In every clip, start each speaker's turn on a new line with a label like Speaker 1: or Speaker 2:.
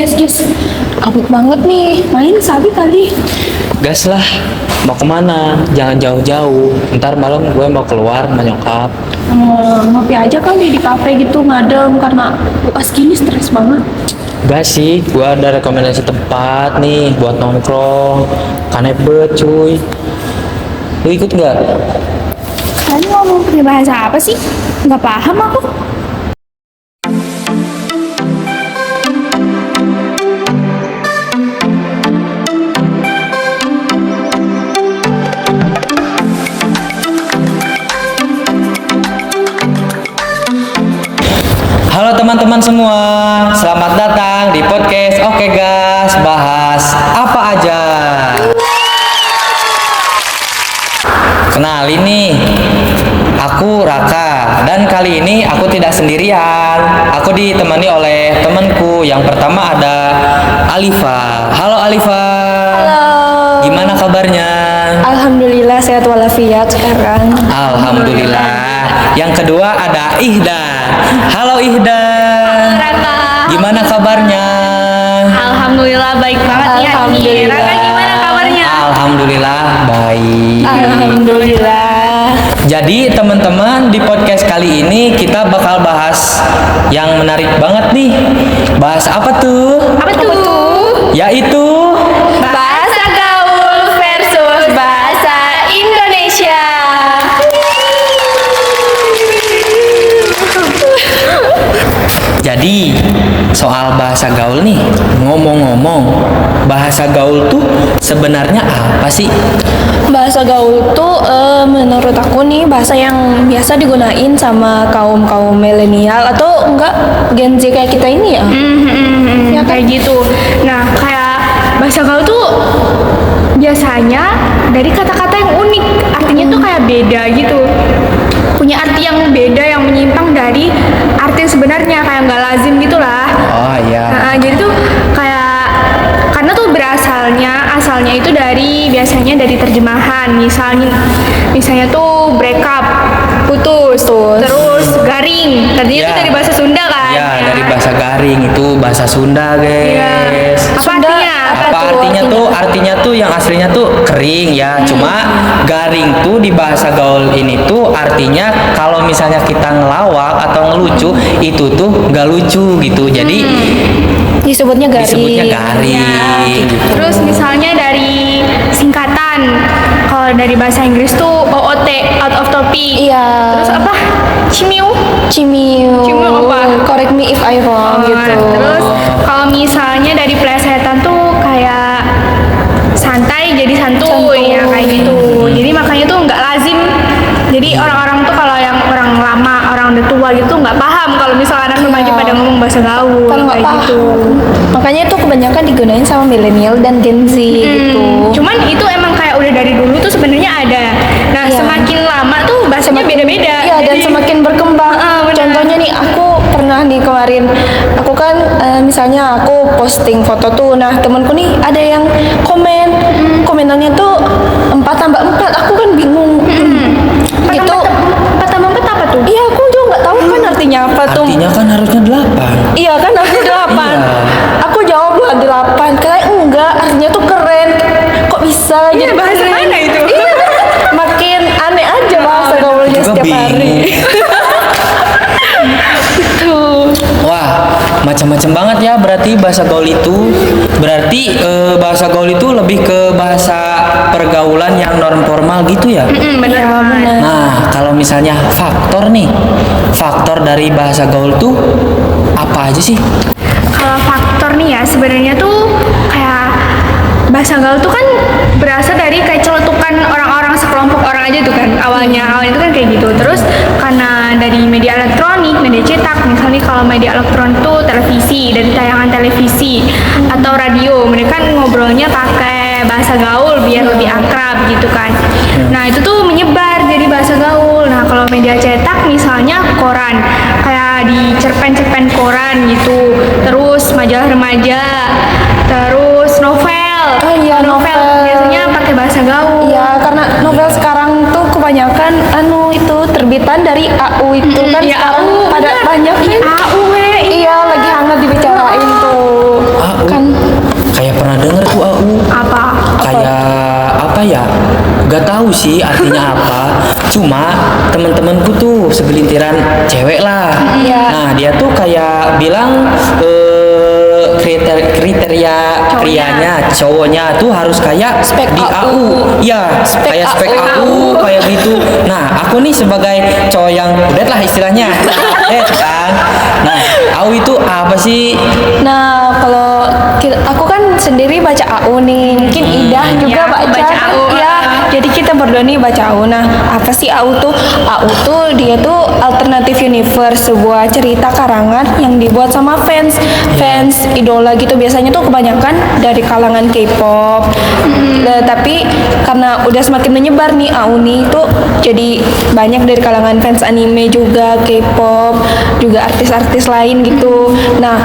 Speaker 1: Guys, kabut banget nih. Main sabi kali.
Speaker 2: Gas lah, mau kemana? Jangan jauh-jauh. Ntar malam gue mau keluar sama nyokap.
Speaker 1: Ngopi aja kali di kafe gitu ngadem karena pas gini stres banget.
Speaker 2: Gak sih, gue ada rekomendasi tempat nih buat nongkrong. Kanebet cuy. Lu ikut nggak?
Speaker 1: Kalian ngomong pakai bahasa apa sih? Nggak paham aku.
Speaker 2: Halo teman-teman semua, selamat datang di podcast Oke Gas, bahas apa aja. Kenalin nih, aku Raka dan kali ini aku tidak sendirian. Aku ditemani oleh temanku. Yang pertama ada Alifa. Halo Alifa.
Speaker 1: Halo.
Speaker 2: Gimana kabarnya?
Speaker 1: Alhamdulillah sehat walafiat sekarang.
Speaker 2: Alhamdulillah. Yang kedua ada Ihda. Halo Ihda.
Speaker 3: Raka.
Speaker 2: Gimana kabarnya?
Speaker 3: Alhamdulillah baik banget ya.
Speaker 1: Alhamdulillah.
Speaker 3: Raka gimana kabarnya?
Speaker 2: Alhamdulillah baik.
Speaker 1: Alhamdulillah.
Speaker 2: Jadi teman-teman, di podcast kali ini kita bakal bahas yang menarik banget nih. Bahas apa tuh?
Speaker 3: Apa tuh?
Speaker 2: Yaitu
Speaker 3: Bahasa gaul versus bahasa Indonesia.
Speaker 2: jadi soal bahasa gaul nih. Ngomong-ngomong, bahasa gaul tuh sebenarnya apa sih?
Speaker 1: Bahasa gaul tuh menurut aku nih bahasa yang biasa digunain sama kaum milenial atau enggak Gen Z kayak kita ini ya.
Speaker 3: Ya kayak gitu. Nah, kayak bahasa gaul tuh biasanya dari kata-kata yang unik, artinya tuh kayak beda gitu. Punya arti yang beda yang menyimpang dari arti sebenarnya, kayak nggak lazim gitulah.
Speaker 2: Oh iya.
Speaker 3: Nah, jadi tuh kayak karena tuh asalnya itu biasanya dari terjemahan, misalnya tuh break up, putus. Terus garing, tadinya
Speaker 2: Ya.
Speaker 3: tuh dari bahasa Sunda kan?
Speaker 2: Ya, dari bahasa garing itu bahasa Sunda, guys.
Speaker 3: Iya. Apa
Speaker 1: Sunda,
Speaker 3: artinya?
Speaker 2: Apa artinya tuh? Artinya tuh yang aslinya tuh kering ya. Cuma garing tuh di bahasa gaul ini tuh artinya kalau misalnya kita ngelawak atau ngelucu itu tuh nggak lucu gitu. Jadi
Speaker 1: Disebutnya garing.
Speaker 2: disebutnya garing. Gitu.
Speaker 3: Terus misalnya dari singkatan, kalau dari bahasa Inggris tuh OOT, out of topic.
Speaker 1: Iya.
Speaker 3: Terus apa? Cimiu.
Speaker 1: Cimiu.
Speaker 3: Cimiu apa?
Speaker 1: Correct me if I wrong gitu.
Speaker 3: Terus kalau misalnya dari plesetan tuh kayak santai jadi santuy, ya kayak gitu. Jadi makanya tuh nggak lazim. Jadi orang-orang tuh kalau yang orang lama, orang udah tua gitu nggak paham kalau misalnya anak remaja pada ngomong bahasa gaul.
Speaker 1: Kalau nggak
Speaker 3: kayak
Speaker 1: paham.
Speaker 3: gitu.
Speaker 1: Makanya itu kebanyakan digunain sama milenial dan Gen Z gitu.
Speaker 3: Cuman itu emang kayak udah dari dulu tuh sebenarnya ada. Nah,
Speaker 1: Iya.
Speaker 3: semakin lama tuh bahasanya beda-beda.
Speaker 1: Iya, dan
Speaker 3: Jadi-
Speaker 1: semakin berkembang.
Speaker 3: benar.
Speaker 1: Contohnya nih, aku pernah nih kemarin, aku kan misalnya aku posting foto tuh, nah temanku nih ada yang komenannya tuh 4 tambah 4, aku kan bingung. Gitu.
Speaker 3: 4 tambah 4 apa tuh?
Speaker 1: Iya, aku juga nggak tahu kan artinya apa tuh.
Speaker 2: Artinya kan harusnya 8.
Speaker 1: Iya kan artinya 8.
Speaker 2: Iya.
Speaker 1: Aku jawab lah 8. Kayak enggak, artinya tuh keren. Kok bisa
Speaker 3: Iya,
Speaker 1: jadi
Speaker 3: bahasa
Speaker 1: keren?
Speaker 3: mana itu?
Speaker 1: Iya. Makin aneh aja bahasa gaulnya
Speaker 2: Juga
Speaker 1: setiap hari.
Speaker 2: bingung.
Speaker 1: Tuh.
Speaker 2: Wah, macam-macam banget ya berarti bahasa gaul itu. Berarti bahasa gaul itu lebih ke bahasa pergaulan yang norm formal gitu ya.
Speaker 3: Bener.
Speaker 1: Ya, benar.
Speaker 2: Nah, kalau misalnya faktor dari bahasa gaul tuh apa aja sih?
Speaker 3: Kalau faktor nih ya, sebenarnya tuh kayak bahasa gaul tuh kan berasal dari kayak celetukan orang-orang sekelompok orang aja tuh kan awalnya itu kan kayak gitu. Terus karena dari media elektronik, media cetak, misalnya kalau media elektronik tuh televisi, dari tayangan televisi atau radio, mereka ngobrolnya pakai bahasa gaul biar lebih akrab gitu kan. Nah, itu tuh menyebar jadi bahasa gaul. Nah, kalau media cetak misalnya koran, kayak di cerpen-cerpen koran gitu. Terus majalah remaja, terus novel.
Speaker 1: Oh iya, novel.
Speaker 3: Biasanya pakai bahasa gaul.
Speaker 1: Iya, karena novel sekarang tuh kebanyakan itu terbitan dari AU itu kan
Speaker 3: Iya,
Speaker 1: sekarang
Speaker 3: AU,
Speaker 1: pada
Speaker 3: bener.
Speaker 1: banyak kan.
Speaker 3: AU,
Speaker 1: Iya, lagi hangat dibicarain tuh.
Speaker 2: segelintiran cewek lah.
Speaker 1: Iya.
Speaker 2: Nah dia tuh kayak bilang kriteria prianya cowoknya tuh harus kayak
Speaker 1: Spek
Speaker 2: di
Speaker 1: AU.
Speaker 2: AU. Iya,
Speaker 1: Spek
Speaker 2: kayak spek
Speaker 1: AU.
Speaker 2: AU kayak gitu. Nah, aku nih sebagai cowok yang udah lah istilahnya. Kan. Nah, AU itu apa sih?
Speaker 1: Nah, kalau aku kan sendiri baca AU nih, mungkin Ida juga
Speaker 3: aku baca
Speaker 1: kan?
Speaker 3: AU.
Speaker 1: Iya, jadi kita berdua nih baca AU. Nah, apa sih AU tuh? AU tuh dia tuh Alternative Universe, sebuah cerita karangan yang dibuat sama fans idola gitu. Biasanya tuh kebanyakan dari kalangan K-pop. Nah, tapi karena udah semakin menyebar nih AU nih tuh, jadi banyak dari kalangan fans anime juga, K-pop, juga artis-artis lain gitu. Nah,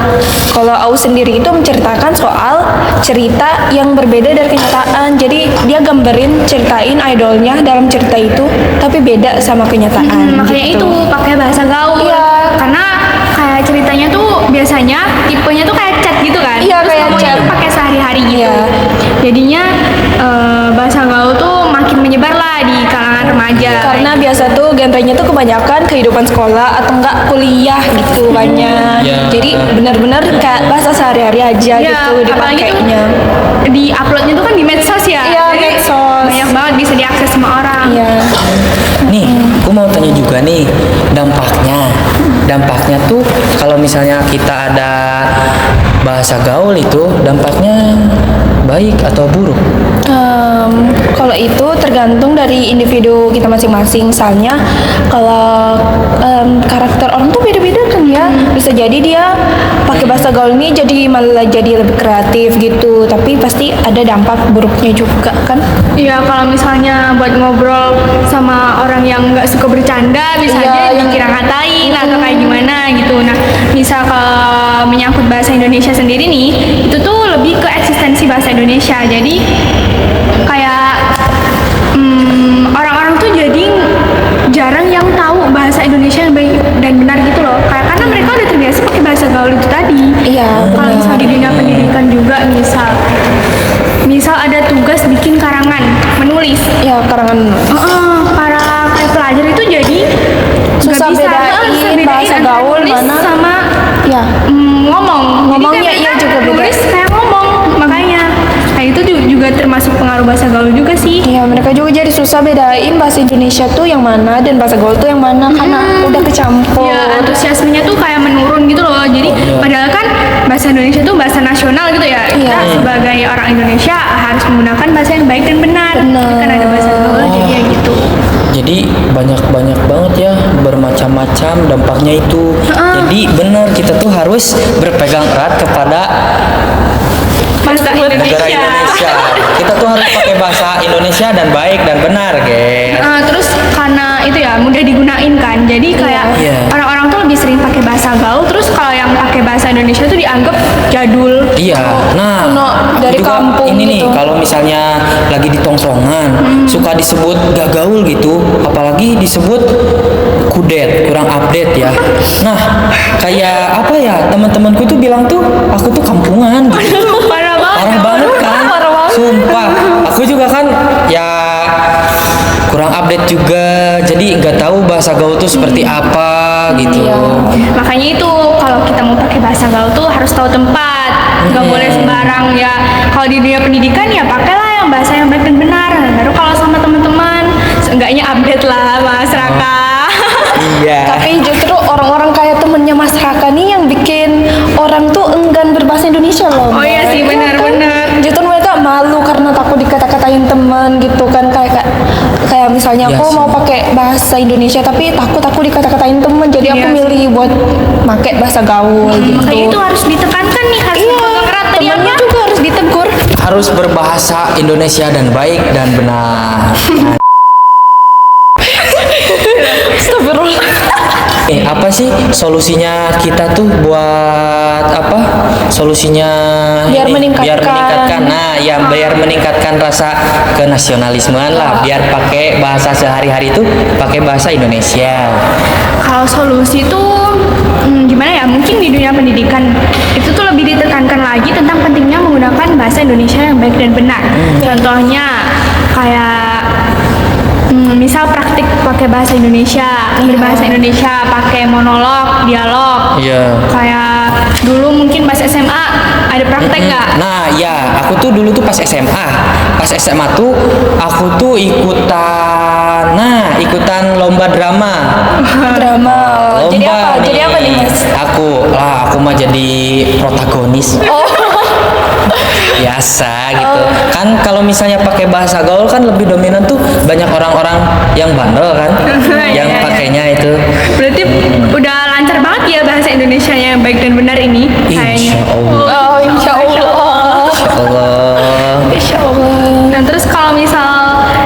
Speaker 1: kalau AU sendiri itu menceritakan soal cerita yang berbeda dari kenyataan. Jadi dia gambarin, ceritain idolnya dalam cerita itu, tapi beda sama kenyataan.
Speaker 3: Makanya
Speaker 1: gitu.
Speaker 3: itu pakai bahasa gaul.
Speaker 1: Iya.
Speaker 3: Karena kayak ceritanya tuh biasanya tipenya tuh kayak chat gitu kan.
Speaker 1: Iya,
Speaker 3: Terus
Speaker 1: kayak
Speaker 3: ngomongnya
Speaker 1: chat.
Speaker 3: tuh pakai sehari-hari gitu.
Speaker 1: Iya.
Speaker 3: Jadinya bahasa gaul tuh makin menyebar lah di kalangan remaja.
Speaker 1: Karena biasa tuh genrenya tuh kebanyakan kehidupan sekolah atau enggak kuliah gitu banyak.
Speaker 2: Iya.
Speaker 1: Jadi benar-benar kayak bahasa sehari-hari aja
Speaker 3: Iya,
Speaker 1: gitu
Speaker 3: apalagi tuh
Speaker 1: dipakainya.
Speaker 3: di uploadnya tuh kan di medsos ya.
Speaker 1: Iya,
Speaker 3: Jadi
Speaker 1: medsos.
Speaker 3: banyak banget bisa diakses sama orang.
Speaker 1: Iya.
Speaker 2: Nih, aku mau tanya juga nih dampaknya. Dampaknya tuh kalau misalnya kita ada bahasa gaul itu dampaknya baik atau buruk?
Speaker 1: Kalau itu tergantung dari individu kita masing-masing. Misalnya kalau karakter orang tuh beda-beda kan ya. Bisa jadi dia pakai bahasa gaul ini jadi malah jadi lebih kreatif gitu. Tapi pasti ada dampak buruknya juga kan.
Speaker 3: Iya, kalau misalnya buat ngobrol sama orang yang nggak suka bercanda, bisa
Speaker 1: Iya,
Speaker 3: aja
Speaker 1: yang-
Speaker 3: dikira-ngatain atau kayak gimana gitu. Nah, misal kalau menyangkut bahasa Indonesia sendiri nih, itu tuh lebih ke eksistensi bahasa Indonesia. Jadi kayak orang-orang tuh jadi jarang yang tahu bahasa Indonesia yang baik dan benar gitu loh. Kayak karena mereka udah terbiasa pakai bahasa gaul itu tadi.
Speaker 1: Iya,
Speaker 3: Kalau misal di dunia pendidikan juga misal ada tugas bikin karangan, menulis.
Speaker 1: Ya karangan
Speaker 3: Para kayak pelajar itu jadi
Speaker 1: Susah
Speaker 3: nggak bisa,
Speaker 1: bedain
Speaker 3: susah bedain
Speaker 1: bahasa
Speaker 3: antara
Speaker 1: gaul
Speaker 3: nulis
Speaker 1: mana.
Speaker 3: sama
Speaker 1: ya.
Speaker 3: ngomong. Jadi
Speaker 1: Ngomongnya
Speaker 3: kayak
Speaker 1: iya
Speaker 3: mereka
Speaker 1: juga beda.
Speaker 3: nulis kayak ngomong, makanya. Nah itu juga termasuk pengaruh bahasa gaul juga sih.
Speaker 1: Iya, mereka juga jadi susah bedain bahasa Indonesia tuh yang mana dan bahasa gaul tuh yang mana karena udah kecampur.
Speaker 3: Ya, antusiasmenya tuh kayak menurun gitu loh. Jadi padahal kan bahasa Indonesia tuh bahasa nasional gitu ya. Kita
Speaker 1: Iya.
Speaker 3: sebagai orang Indonesia harus menggunakan bahasa yang baik dan benar.
Speaker 1: Benar.
Speaker 3: Kan ada bahasa gaul jadi ya gitu.
Speaker 2: Jadi banyak banget ya bermacam-macam dampaknya itu. Jadi benar kita tuh harus berpegang erat kepada
Speaker 3: Bahasa
Speaker 2: negara
Speaker 3: Indonesia.
Speaker 2: Indonesia. Kita tuh harus pakai bahasa Indonesia dan baik dan benar, guys.
Speaker 3: Terus karena itu ya mudah digunain kan, jadi kayak
Speaker 2: Iya.
Speaker 3: orang-orang tuh lebih sering pakai bahasa gaul. Terus kalau yang pakai bahasa Indonesia tuh dianggap jadul.
Speaker 2: Iya, nah
Speaker 1: Kuno, dari
Speaker 2: juga
Speaker 1: kampung
Speaker 2: ini nih
Speaker 1: gitu.
Speaker 2: kalau misalnya lagi di tongkrongan suka disebut gak gaul gitu, apalagi disebut kudet, kurang update ya. Nah, kayak apa ya teman-temanku tuh bilang tuh aku tuh kampungan gitu.
Speaker 3: Parah banget.
Speaker 2: Parah banget kan?
Speaker 1: Parah banget.
Speaker 2: Sumpah, aku juga kan ya kurang update juga, jadi nggak tahu bahasa gaul tuh seperti apa gitu.
Speaker 1: Iya.
Speaker 3: Makanya itu kalau kita mau pakai bahasa gaul tuh harus tahu tempat, nggak boleh sembarang ya. Kalau di dunia pendidikan ya pakailah yang bahasa yang baik dan benar. Baru kalau sama teman-teman, seenggaknya update lah Mas Raka.
Speaker 2: Iya.
Speaker 1: Tapi justru orang-orang kayak temennya Mas Raka nih yang bikin orang tuh enggan berbahasa Indonesia loh.
Speaker 3: Oh iya sih,
Speaker 1: Iya
Speaker 3: benar-benar.
Speaker 1: kan? Justru mereka malu karena takut dikata-katain teman gitu kan, kayak misalnya
Speaker 2: Iya
Speaker 1: aku
Speaker 2: sih.
Speaker 1: mau pakai bahasa Indonesia tapi takut aku dikata-katain teman, jadi aku
Speaker 3: Iya sih.
Speaker 1: milih buat pakai bahasa gaul gitu.
Speaker 3: Makanya itu harus ditekankan nih, harus
Speaker 1: Iya,
Speaker 3: dipegang erat tadi
Speaker 1: temennya
Speaker 3: apa?
Speaker 1: juga harus ditegur.
Speaker 2: Harus berbahasa Indonesia dan baik dan benar.
Speaker 1: Astagfirullah.
Speaker 2: Apa sih solusinya kita tuh buat apa? Solusinya
Speaker 1: Biar
Speaker 2: biar
Speaker 1: meningkatkan.
Speaker 2: meningkatkan. Nah, ya biar meningkatkan rasa kenasionalismean lah. Biar pakai bahasa sehari-hari itu pakai bahasa Indonesia.
Speaker 3: Kalau solusi itu gimana ya? Mungkin di dunia pendidikan itu tuh lebih ditekankan lagi tentang pentingnya menggunakan bahasa Indonesia yang baik dan benar. Contohnya kayak misal praktik pakai bahasa Indonesia, berbahasa Indonesia, pakai monolog, dialog.
Speaker 2: Iya.
Speaker 3: Kayak dulu mungkin pas SMA ada praktek nggak?
Speaker 2: Nah, ya, aku tuh dulu tuh pas SMA. Pas SMA tuh aku tuh ikutan lomba drama.
Speaker 1: Drama. Jadi
Speaker 2: Lomba
Speaker 1: apa? Jadi apa nih, Mas?
Speaker 2: Aku mah jadi protagonis.
Speaker 1: Oh.
Speaker 2: Biasa gitu. Kan kalau misalnya pakai bahasa gaul kan lebih dominan tuh banyak orang-orang yang bandel kan, yang
Speaker 3: Iya, iya.
Speaker 2: pakainya itu.
Speaker 3: Berarti udah lancar banget ya bahasa Indonesia yang baik dan benar ini kayaknya.
Speaker 2: Insya Allah.
Speaker 1: Oh, insya Allah.
Speaker 2: Insya Allah.
Speaker 1: Insya Allah.
Speaker 3: Nah terus kalau misal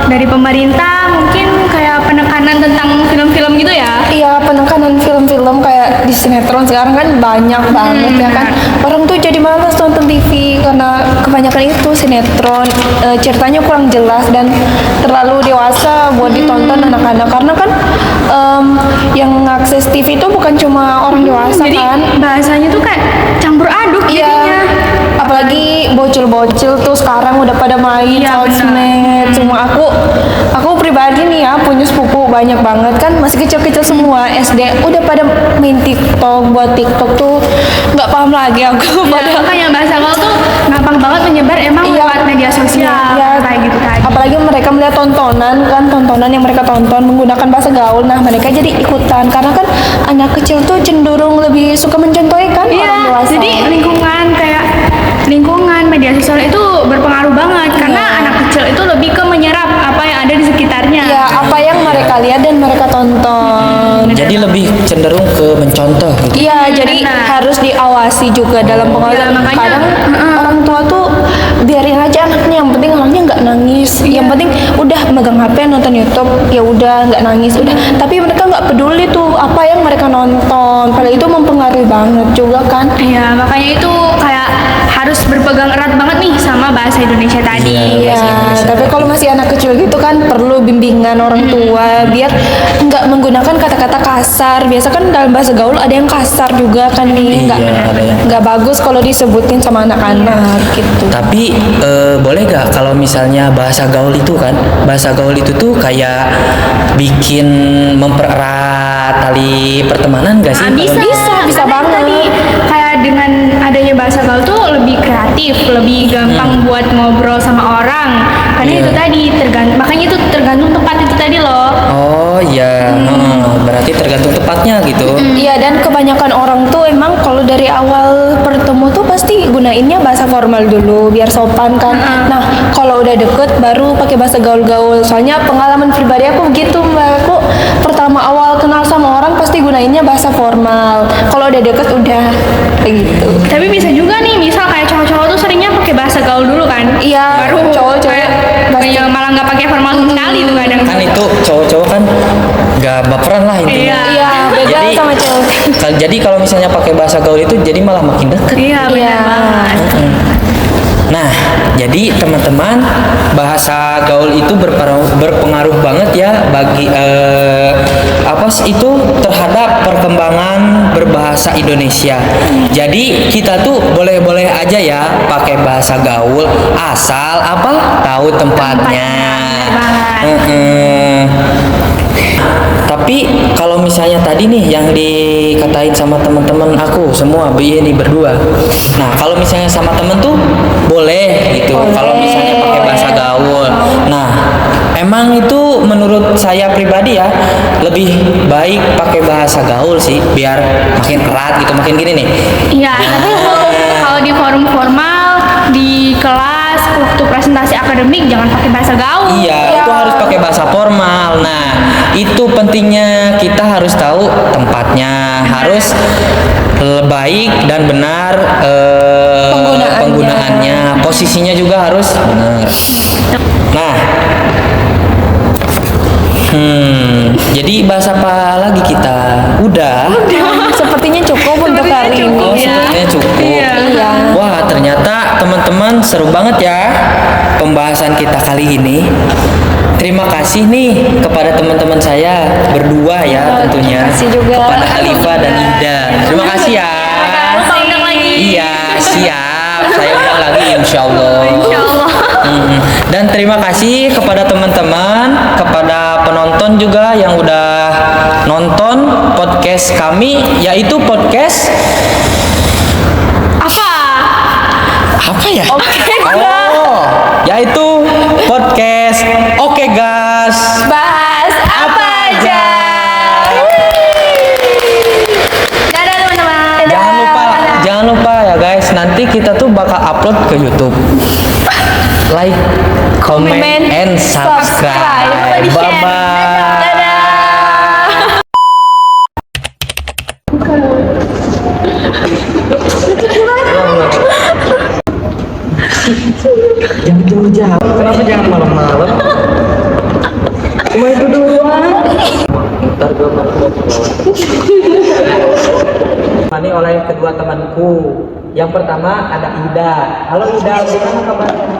Speaker 3: dari pemerintah mungkin kayak penekanan tentang film-film gitu ya?
Speaker 1: Iya, penekanan film-film kayak di sinetron sekarang kan banyak banget ya kan. Orang tuh jadi malas nonton TV karena kebanyakan itu sinetron. Ceritanya kurang jelas dan terlalu dewasa buat ditonton anak-anak. Karena kan yang akses TV itu bukan cuma orang dewasa
Speaker 3: Jadi
Speaker 1: kan.
Speaker 3: bahasanya tuh kayak campur aduk
Speaker 1: Iya.
Speaker 3: jadinya.
Speaker 1: Apalagi bocil-bocil tuh sekarang udah pada main
Speaker 3: Iya,
Speaker 1: sosmed. Cuma aku pribadi nih ya punya sepupu banyak banget kan masih kecil-kecil semua SD udah pada main TikTok. Buat TikTok tuh nggak paham lagi aku.
Speaker 3: Padahal
Speaker 1: Padahal
Speaker 3: kan yang bahasa gaul tuh gampang banget menyebar emang
Speaker 1: Iya.
Speaker 3: lewat media sosial
Speaker 1: Iya.
Speaker 3: kayak gitu tadi.
Speaker 1: apalagi mereka melihat tontonan yang mereka tonton menggunakan bahasa gaul. Nah mereka jadi ikutan karena kan anak kecil tuh cenderung lebih suka mencontohi kan orang
Speaker 3: Iya,
Speaker 1: dewasa.
Speaker 3: jadi lingkungan media sosial itu berpengaruh banget karena
Speaker 1: Iya.
Speaker 3: anak kecil itu lebih ke menyerap apa yang ada di sekitarnya.
Speaker 1: ya apa yang mereka lihat dan mereka tonton.
Speaker 2: Jadi lebih cenderung ke mencontoh gitu.
Speaker 1: Iya, jadi
Speaker 3: Benar.
Speaker 1: harus diawasi juga dalam pengawasan.
Speaker 3: Iya, makanya,
Speaker 1: Kadang orang tua tuh biarin aja anaknya, yang penting anaknya nggak nangis. Yang penting udah megang HP nonton YouTube, ya udah nggak nangis, udah. Tapi mereka nggak peduli tuh apa yang mereka nonton. Padahal itu mempengaruhi banget juga kan.
Speaker 3: Iya, makanya itu kayak harus berpegang erat banget nih sama bahasa Indonesia tadi.
Speaker 2: Iya.
Speaker 1: Iya,
Speaker 2: Bahasa Indonesia.
Speaker 1: tapi kalau masih anak kecil gitu kan perlu bimbingan orang tua biar nggak menggunakan kata-kata kasar. Biasa kan dalam bahasa gaul ada yang kasar juga kan nih,
Speaker 2: Iya, ada yang-
Speaker 1: nggak bagus kalau disebutin sama anak-anak gitu.
Speaker 2: Tapi boleh gak kalau misalnya bahasa gaul itu kan, bahasa gaul itu tuh kayak bikin mempererat tali pertemanan gak sih?
Speaker 3: Ah, bisa,
Speaker 1: Bisa
Speaker 3: Karena
Speaker 1: banget.
Speaker 3: Tadi kayak dengan adanya bahasa gaul tuh lebih kreatif, lebih gampang buat ngobrol sama orang. Karena
Speaker 2: Iya.
Speaker 3: itu tadi makanya itu tergantung tempat itu tadi loh.
Speaker 2: Oh iya, berarti tergantung tepatnya gitu.
Speaker 1: Iya, dan kebanyakan orang tuh emang kalau dari awal bertemu tuh pasti gunainnya bahasa formal dulu biar sopan kan. Nah, kalau udah deket baru pakai bahasa gaul-gaul. Soalnya pengalaman pribadi aku begitu, Mbak. Aku pertama awal kenal sama orang pasti gunainnya bahasa formal. Kalau udah deket udah kayak gitu.
Speaker 3: Tapi bisa juga nih, misal kayak cowok-cowok tuh seringnya pakai bahasa gaul dulu kan.
Speaker 1: Iya,
Speaker 3: Baru
Speaker 1: cowok-cowok
Speaker 3: kayak
Speaker 1: pasti.
Speaker 3: yang malah nggak pakai formal sama sekali tuh kadang.
Speaker 2: Kan itu cowok-cowok kan gak baperan lah intinya.
Speaker 3: Iya.
Speaker 1: Iya, beda
Speaker 2: Jadi,
Speaker 1: sama cowok.
Speaker 2: jadi kalau misalnya pakai bahasa gaul itu jadi malah makin deket.
Speaker 3: Iya, benar
Speaker 1: Iya.
Speaker 3: banget.
Speaker 2: Nah, jadi teman-teman, bahasa gaul itu berpengaruh banget ya bagi itu terhadap perkembangan berbahasa Indonesia. Jadi kita tuh boleh-boleh aja ya pakai bahasa gaul asal apa tahu tempatnya. Tapi kalau misalnya tadi nih yang dikatain sama teman-teman aku semua ini berdua. Nah, kalau misalnya sama temen tuh boleh gitu. Kalau misalnya pakai bahasa gaul. Nah, emang itu menurut saya pribadi ya lebih baik pakai bahasa gaul sih biar makin erat gitu, makin gini nih.
Speaker 3: Iya, tapi kalau di forum formal, di kelas, waktu presentasi akademik jangan pakai bahasa gaul.
Speaker 2: Iya, itu harus pakai bahasa formal. Nah, itu pentingnya kita harus tahu tempatnya, harus baik dan benar penggunaannya, posisinya juga harus benar. Nah, jadi bahasa apa lagi kita? Udah.
Speaker 1: Sepertinya cukup untuk
Speaker 3: Sepertinya
Speaker 1: hari ini.
Speaker 3: cukup.
Speaker 2: Oh,
Speaker 3: Iya.
Speaker 2: sepertinya cukup.
Speaker 3: Iya.
Speaker 1: Iya.
Speaker 2: Wah, ternyata teman-teman seru banget ya pembahasan kita kali ini. Terima kasih nih kepada teman-teman saya berdua ya tentunya.
Speaker 1: Terima kasih juga.
Speaker 2: Kepada Khalifa dan Ida. Terima kasih ya.
Speaker 3: Lupa undang lagi.
Speaker 2: Iya, siap. Saya undang lagi insya Allah.
Speaker 3: Insya Allah.
Speaker 2: Dan terima kasih kepada teman-teman, kepada penonton juga yang udah nonton podcast kami, yaitu podcast apa ya? Oh, yaitu podcast Oke Gas.
Speaker 1: Bahas apa aja.
Speaker 3: Dadah teman-teman.
Speaker 2: Jangan lupa ya guys, nanti kita tuh bakal upload ke YouTube. Like, comment, and subscribe. Bye bye.
Speaker 1: Dadah.
Speaker 2: Jangan jauh-jauh. Kenapa jangan malam-malam? Cuma itu doang. Ntar gue Ini oleh kedua temanku. Yang pertama ada Ida. Halo Ida, gimana kabar?